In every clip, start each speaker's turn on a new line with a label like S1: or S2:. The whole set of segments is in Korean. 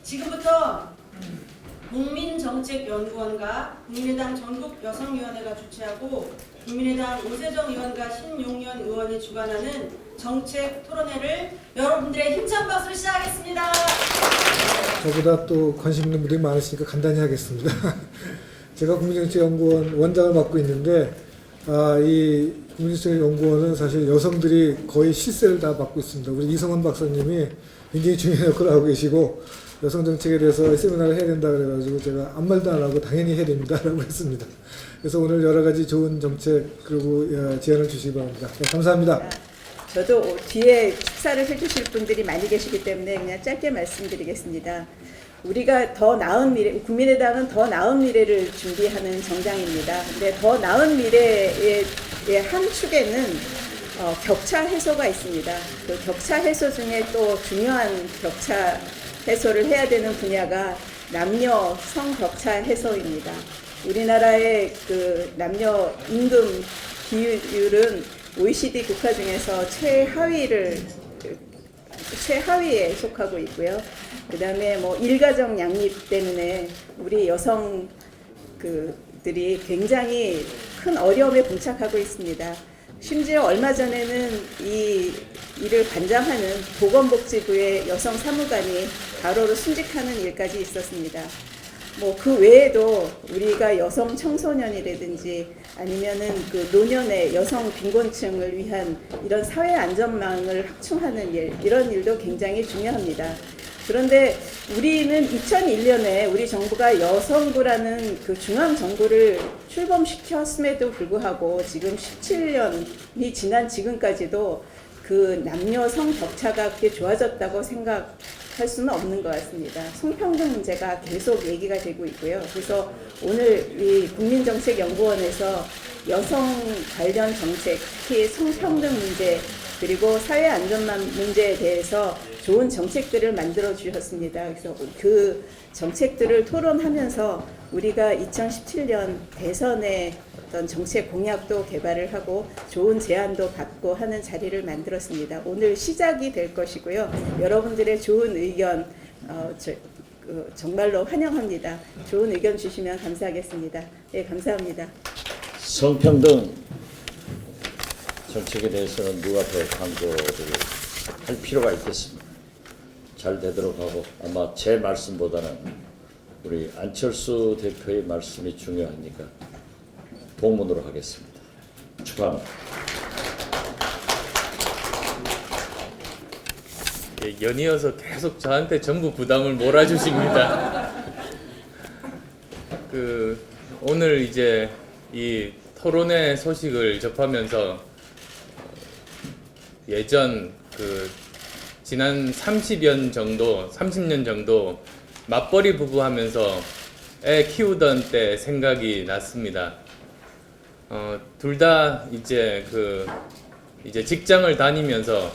S1: 지금부터 국민정책연구원과 국민의당 전국여성위원회가 주최하고 국민의당 오세정 의원과 신용현 의원이 주관하는 정책 토론회를 여러분들의 힘찬 박수로 시작하겠습니다.
S2: 저보다 또 관심 있는 분들이 많으시니까 간단히 하겠습니다. 제가 국민정책연구원 원장을 맡고 있는데 이 국민정책연구원은 사실 여성들이 거의 실세를 다 맡고 있습니다. 우리 이성환 박사님이 굉장히 중요한 역할을 하고 계시고 여성 정책에 대해서 세미나를 해야 된다 그래가지고 제가 아무 말도 안 하고 당연히 해야 됩니다라고 했습니다. 그래서 오늘 여러 가지 좋은 정책 그리고 제안을 주시기 바랍니다. 네, 감사합니다.
S3: 저도 뒤에 축사를 해주실 분들이 많이 계시기 때문에 그냥 짧게 말씀드리겠습니다. 우리가 더 나은 미래, 국민의당은 더 나은 미래를 준비하는 정당입니다. 근데 더 나은 미래의 한 축에는 격차 해소가 있습니다. 그 격차 해소 중에 또 중요한 격차 해소를 해야 되는 분야가 남녀 성격차 해소입니다. 우리나라의 그 남녀 임금 비율은 OECD 국가 중에서 최하위에 속하고 있고요. 그다음에 뭐 일가정 양립 때문에 우리 여성들이 굉장히 큰 어려움에 봉착하고 있습니다. 심지어 얼마 전에는 이 일을 관장하는 보건복지부의 여성 사무관이 과로로 순직하는 일까지 있었습니다. 뭐 그 외에도 우리가 여성 청소년이라든지 아니면은 그 노년의 여성 빈곤층을 위한 이런 사회 안전망을 확충하는 일, 이런 일도 굉장히 중요합니다. 그런데 우리는 2001년에 우리 정부가 여성부라는 그 중앙정부를 출범시켰음에도 불구하고 지금 17년이 지난 지금까지도 그 남녀 성격차가 그렇게 좋아졌다고 생각할 수는 없는 것 같습니다. 성평등 문제가 계속 얘기가 되고 있고요. 그래서 오늘 이 국민정책연구원에서 여성 관련 정책, 특히 성평등 문제 그리고 사회 안전망 문제에 대해서 좋은 정책들을 만들어 주셨습니다. 그래서 그 정책들을 토론하면서 우리가 2017년 대선의 어떤 정책 공약도 개발을 하고 좋은 제안도 받고 하는 자리를 만들었습니다. 오늘 시작이 될 것이고요. 여러분들의 좋은 의견 정말로 환영합니다. 좋은 의견 주시면 감사하겠습니다. 네, 감사합니다.
S4: 성평등 정책에 대해서는 누구한테 강조를 할 필요가 있겠습니다. 잘 되도록 하고 아마 제 말씀보다는 우리 안철수 대표의 말씀이 중요하니까 동문으로 하겠습니다. 축하합니다.
S5: 예, 연이어서 계속 저한테 전부 부담을 몰아주십니다. 오늘 이제 이 토론회 소식을 접하면서 예전 지난 30년 정도 맞벌이 부부 하면서 애 키우던 때 생각이 났습니다. 둘 다 이제 직장을 다니면서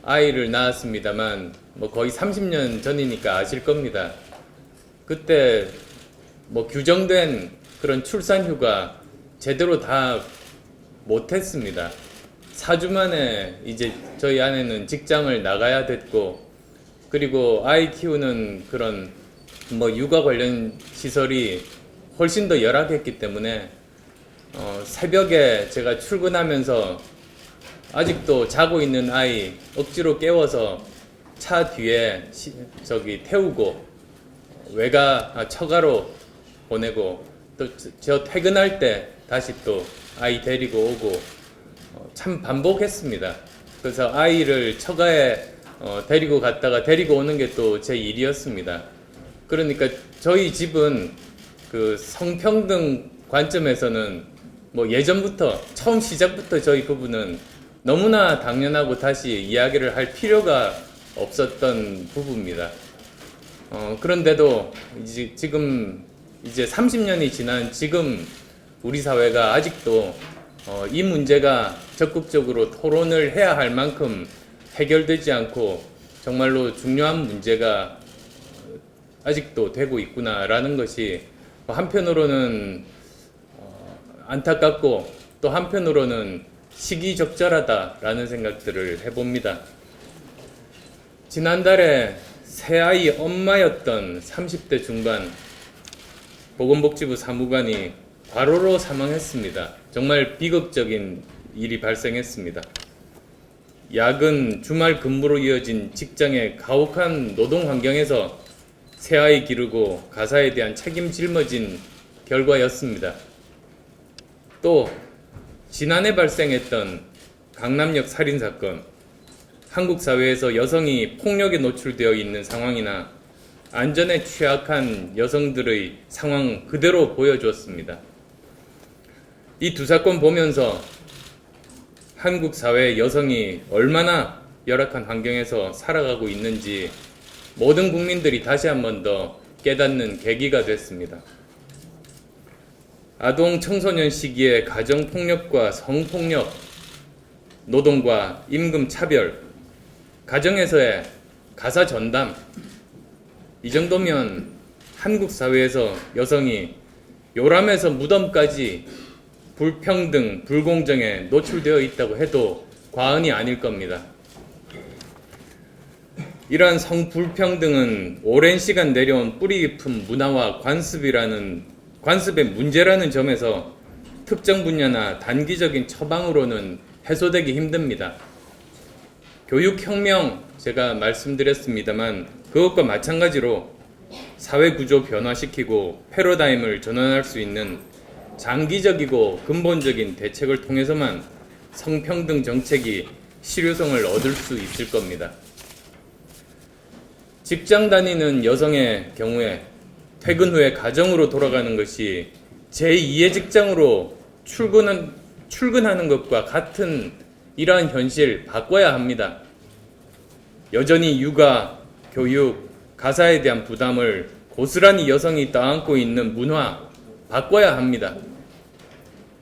S5: 아이를 낳았습니다만 뭐 거의 30년 전이니까 아실 겁니다. 그때 뭐 규정된 그런 출산 휴가 제대로 다 못했습니다. 4주 만에 이제 저희 아내는 직장을 나가야 됐고, 그리고 아이 키우는 그런 뭐 육아 관련 시설이 훨씬 더 열악했기 때문에 새벽에 제가 출근하면서 아직도 자고 있는 아이 억지로 깨워서 차 뒤에 태우고 처가로 보내고 또 저 퇴근할 때 다시 또 아이 데리고 오고 참 반복했습니다. 그래서 아이를 처가에 데리고 갔다가 데리고 오는 게 또 제 일이었습니다. 그러니까 저희 집은 그 성평등 관점에서는 뭐 예전부터 처음 시작부터 저희 부부는 너무나 당연하고 다시 이야기를 할 필요가 없었던 부부입니다. 그런데도 지금 이제 30년이 지난 지금 우리 사회가 아직도 이 문제가 적극적으로 토론을 해야 할 만큼 해결되지 않고 정말로 중요한 문제가 아직도 되고 있구나라는 것이 한편으로는 안타깝고 또 한편으로는 시기적절하다라는 생각들을 해봅니다. 지난달에 새아이 엄마였던 30대 중반 보건복지부 사무관이 과로로 사망했습니다. 정말 비극적인 일이 발생했습니다. 야근, 주말 근무로 이어진 직장의 가혹한 노동 환경에서 새아이 기르고 가사에 대한 책임 짊어진 결과였습니다. 또 지난해 발생했던 강남역 살인사건, 한국 사회에서 여성이 폭력에 노출되어 있는 상황이나 안전에 취약한 여성들의 상황 그대로 보여주었습니다. 이 두 사건 보면서 한국 사회 여성이 얼마나 열악한 환경에서 살아가고 있는지 모든 국민들이 다시 한 번 더 깨닫는 계기가 됐습니다. 아동 청소년 시기의 가정폭력과 성폭력, 노동과 임금 차별, 가정에서의 가사 전담, 이 정도면 한국 사회에서 여성이 요람에서 무덤까지 불평등, 불공정에 노출되어 있다고 해도 과언이 아닐 겁니다. 이러한 성불평등은 오랜 시간 내려온 뿌리 깊은 문화와 관습의 문제라는 점에서 특정 분야나 단기적인 처방으로는 해소되기 힘듭니다. 교육혁명 제가 말씀드렸습니다만 그것과 마찬가지로 사회구조 변화시키고 패러다임을 전환할 수 있는 장기적이고 근본적인 대책을 통해서만 성평등 정책이 실효성을 얻을 수 있을 겁니다. 직장 다니는 여성의 경우에 퇴근 후에 가정으로 돌아가는 것이 제2의 직장으로 출근하는 것과 같은 이러한 현실 바꿔야 합니다. 여전히 육아, 교육, 가사에 대한 부담을 고스란히 여성이 떠안고 있는 문화 바꿔야 합니다.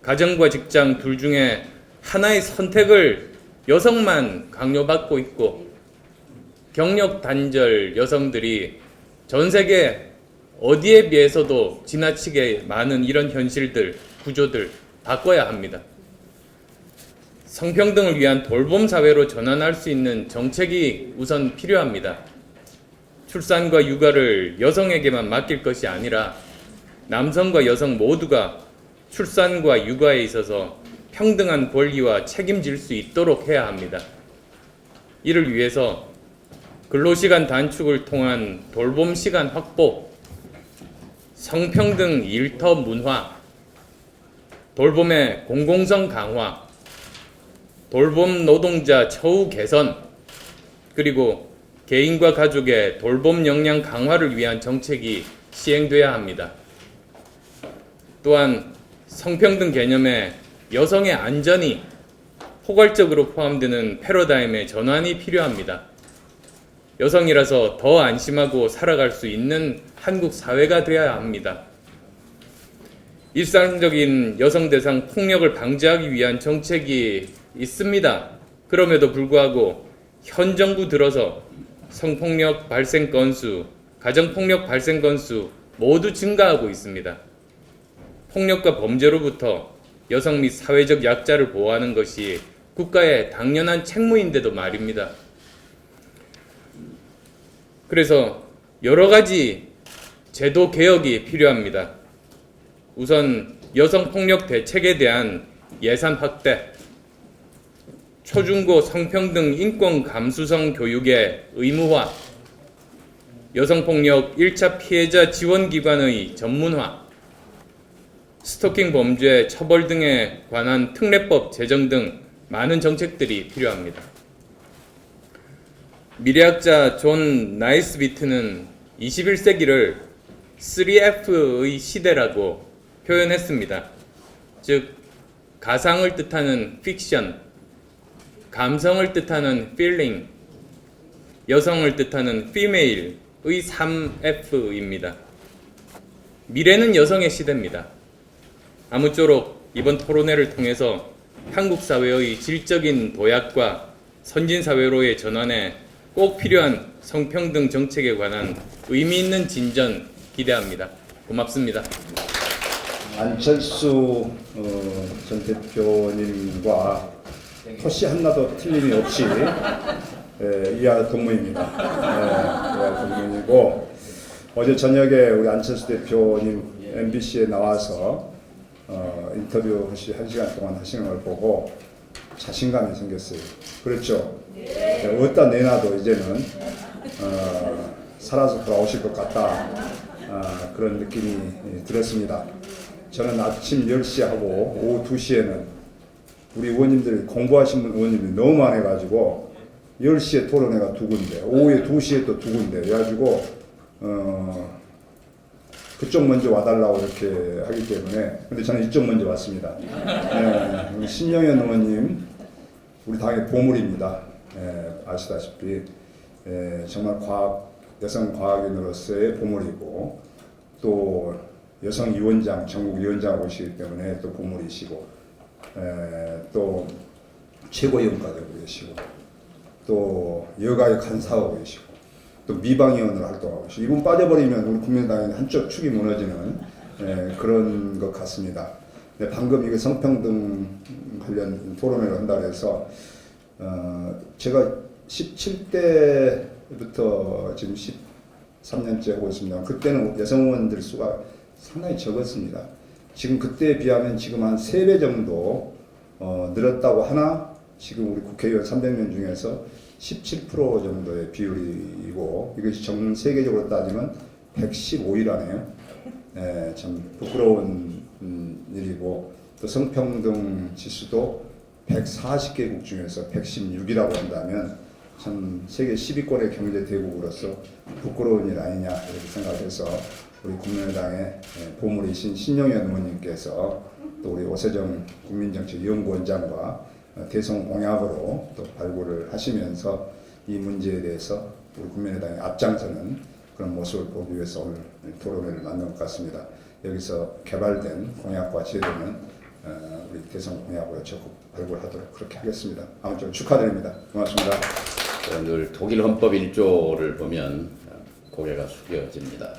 S5: 가정과 직장 둘 중에 하나의 선택을 여성만 강요받고 있고 경력 단절 여성들이 전 세계 어디에 비해서도 지나치게 많은 이런 현실들, 구조들 바꿔야 합니다. 성평등을 위한 돌봄 사회로 전환할 수 있는 정책이 우선 필요합니다. 출산과 육아를 여성에게만 맡길 것이 아니라 남성과 여성 모두가 출산과 육아에 있어서 평등한 권리와 책임질 수 있도록 해야 합니다. 이를 위해서 근로시간 단축을 통한 돌봄 시간 확보, 성평등 일터 문화, 돌봄의 공공성 강화, 돌봄 노동자 처우 개선, 그리고 개인과 가족의 돌봄 역량 강화를 위한 정책이 시행돼야 합니다. 또한 성평등 개념에 여성의 안전이 포괄적으로 포함되는 패러다임의 전환이 필요합니다. 여성이라서 더 안심하고 살아갈 수 있는 한국 사회가 되어야 합니다. 일상적인 여성 대상 폭력을 방지하기 위한 정책이 있습니다. 그럼에도 불구하고 현 정부 들어서 성폭력 발생 건수, 가정폭력 발생 건수 모두 증가하고 있습니다. 폭력과 범죄로부터 여성 및 사회적 약자를 보호하는 것이 국가의 당연한 책무인데도 말입니다. 그래서 여러 가지 제도 개혁이 필요합니다. 우선 여성폭력 대책에 대한 예산 확대, 초중고 성평등 인권 감수성 교육의 의무화, 여성폭력 1차 피해자 지원기관의 전문화, 스토킹 범죄 처벌 등에 관한 특례법 제정 등 많은 정책들이 필요합니다. 미래학자 존 나이스비트는 21세기를 3F의 시대라고 표현했습니다. 즉, 가상을 뜻하는 픽션, 감성을 뜻하는 feeling, 여성을 뜻하는 female의 3F입니다. 미래는 여성의 시대입니다. 아무쪼록 이번 토론회를 통해서 한국 사회의 질적인 도약과 선진사회로의 전환에 꼭 필요한 성평등 정책에 관한 의미 있는 진전 기대합니다. 고맙습니다.
S6: 안철수 전 대표님과 토시 하나도 틀림이 없이 이하 동무입니다. 이하 동무이고 어제 저녁에 우리 안철수 대표님 MBC에 나와서 인터뷰 혹시 1시간 동안 하시는 걸 보고 자신감이 생겼어요. 그렇죠? 네. 어디다 내놔도 이제는 살아서 돌아오실 것 같다. 그런 느낌이 들었습니다. 저는 아침 10시하고 오후 2시에는 우리 의원님들이 공부하신 분 의원님이 너무 많아가지고 10시에 토론회가 2군데, 오후에 2시에 또 2군데 그래가지고 그쪽 먼저 와달라고 이렇게 하기 때문에 근데 저는 이쪽 먼저 왔습니다. 우리 신영현 의원님 우리 당의 보물입니다. 아시다시피 정말 여성 과학인으로서의 보물이고 또 여성위원장, 전국위원장 오시기 때문에 또 보물이시고 또 최고위원까지 하고 계시고 또 여가의 간사하고 계시고 또 미방위원으로 활동하고 계시고 이분 빠져버리면 우리 국민당의 한쪽 축이 무너지는 그런 것 같습니다. 방금 이게 성평등 관련 토론회를 한다고 해서 제가 17대부터 지금 13년째 하고 있습니다. 그때는 여성 의원들 수가 상당히 적었습니다. 지금 그때에 비하면 지금 한 3배 정도 늘었다고 하나 지금 우리 국회의원 300명 중에서 17% 정도의 비율이고 이것이 전 세계적으로 따지면 115위 라네요. 참 부끄러운 일이고 또 성평등 지수도 140개국 중에서 116이라고 한다면 참 세계 10위권의 경제 대국으로서 부끄러운 일 아니냐 이렇게 생각해서 우리 국민의당의 보물이신 신영현 의원님께서 또 우리 오세정 국민정책연구원장과 대선 공약으로 또 발굴을 하시면서 이 문제에 대해서 우리 국민의당이 앞장서는 그런 모습을 보기 위해서 오늘 토론회를 만든 것 같습니다. 여기서 개발된 공약과 제도는 우리 대선 공약으로 적극 발굴하도록 그렇게 하겠습니다. 아무쪼록 축하드립니다. 고맙습니다.
S4: 늘 독일 헌법 1조를 보면 고개가 숙여집니다.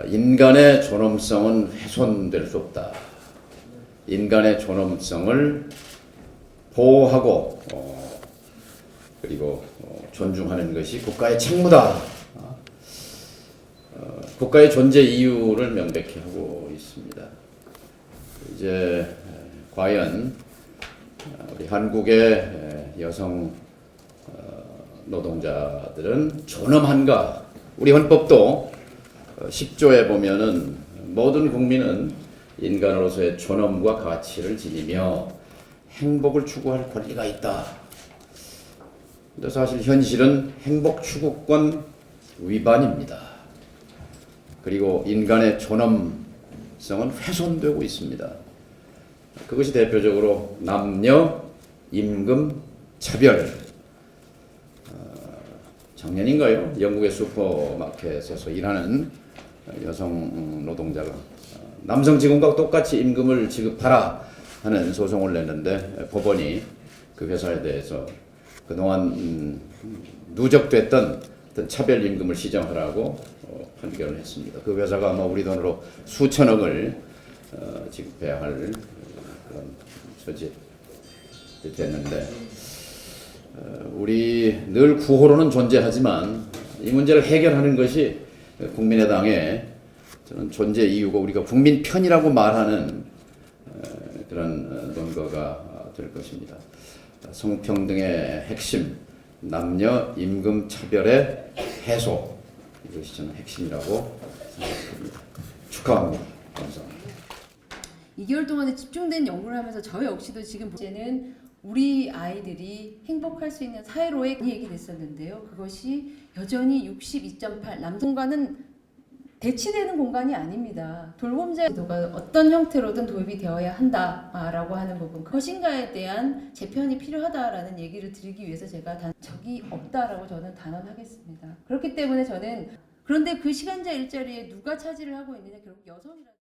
S4: 인간의 존엄성은 훼손될 수 없다. 인간의 존엄성을 보호하고 그리고 존중하는 것이 국가의 책무다. 국가의 존재 이유를 명백히 하고 있습니다. 이제 과연 우리 한국의 여성 노동자들은 존엄한가? 우리 헌법도 10조에 보면은 모든 국민은 인간으로서의 존엄과 가치를 지니며 행복을 추구할 권리가 있다. 근데 사실 현실은 행복 추구권 위반입니다. 그리고 인간의 존엄성은 훼손되고 있습니다. 그것이 대표적으로 남녀 임금 차별. 작년인가요? 영국의 슈퍼마켓에서 일하는 여성 노동자가 남성 직원과 똑같이 임금을 지급하라 하는 소송을 냈는데 법원이 그 회사에 대해서 그동안 누적됐던 어떤 차별 임금을 시정하라고 판결을 했습니다. 그 회사가 아마 우리 돈으로 수천억을 지급해야 할 그런 처지 됐는데 우리 늘 구호로는 존재하지만 이 문제를 해결하는 것이 국민의당의 저는 존재 이유고 우리가 국민 편이라고 말하는 그런 논거가 될 것입니다. 성평등의 핵심, 남녀 임금 차별의 해소 이것이 저는 핵심이라고 생각합니다. 축하합니다. 감사합니다.
S7: 2개월 동안에 집중된 연구를 하면서 저 역시도 지금 이제는 우리 아이들이 행복할 수 있는 사회로의 얘기됐었는데요. 그것이 여전히 62.8 남성과는 대치되는 공간이 아닙니다. 돌봄자 제도가 어떤 형태로든 도입이 되어야 한다라고 하는 부분 그것인가에 대한 재편이 필요하다라는 얘기를 드리기 위해서 제가 적이 없다라고 저는 단언하겠습니다. 그렇기 때문에 저는 그런데 그 시간제 일자리에 누가 차지를 하고 있느냐 결국 여성이라는